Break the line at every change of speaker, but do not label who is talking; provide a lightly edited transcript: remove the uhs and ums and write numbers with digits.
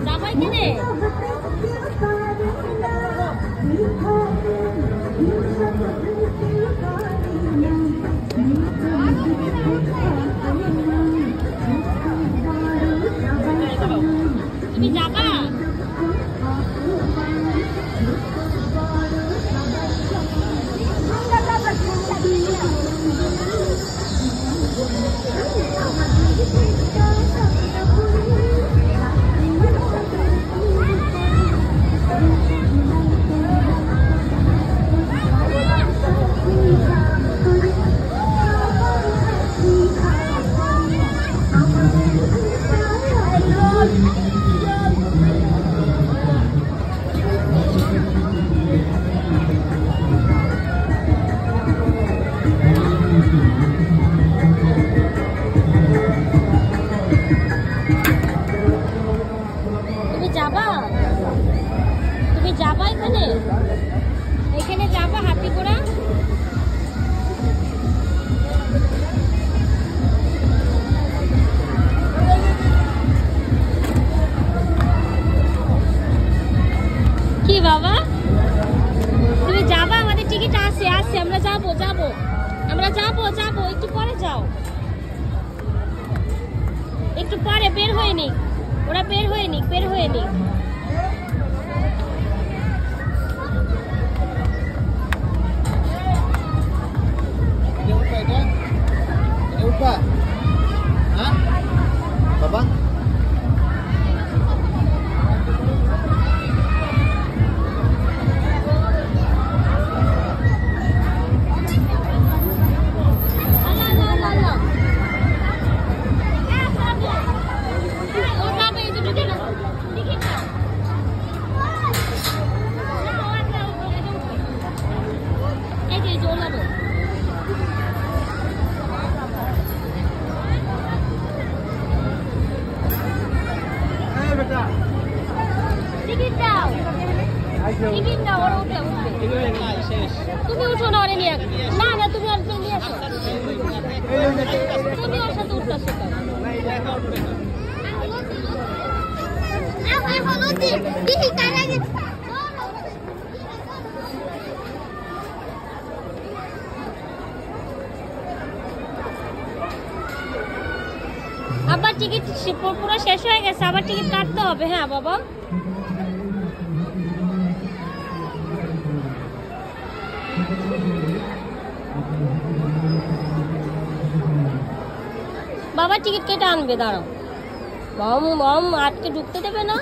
যাবাই কেনে তুমি যাবা তুমি যাবা এখানে যাবা হাতিগোড়া কি বাবা তুমি যাবা আমাদের টিকিট আছে আমরা যাবো একটু পরে যাও একটু পরে বের হয়ে নিক ওরা বের হয়ে নিক
Baba? তুমি উঠো না ওরে নিয়ে না তুমি আর নিয়ে আসো তুমি ওর সাথে উঠতেছো আবার টিকিট পুরো শেষ হয়ে গেছে আবার টিকিট কাটতে হবে হ্যাঁ বাবা বাবা টিকিট কেটে আনবে দাঁড়াও মাম আটকে ঢুকতে দেবে না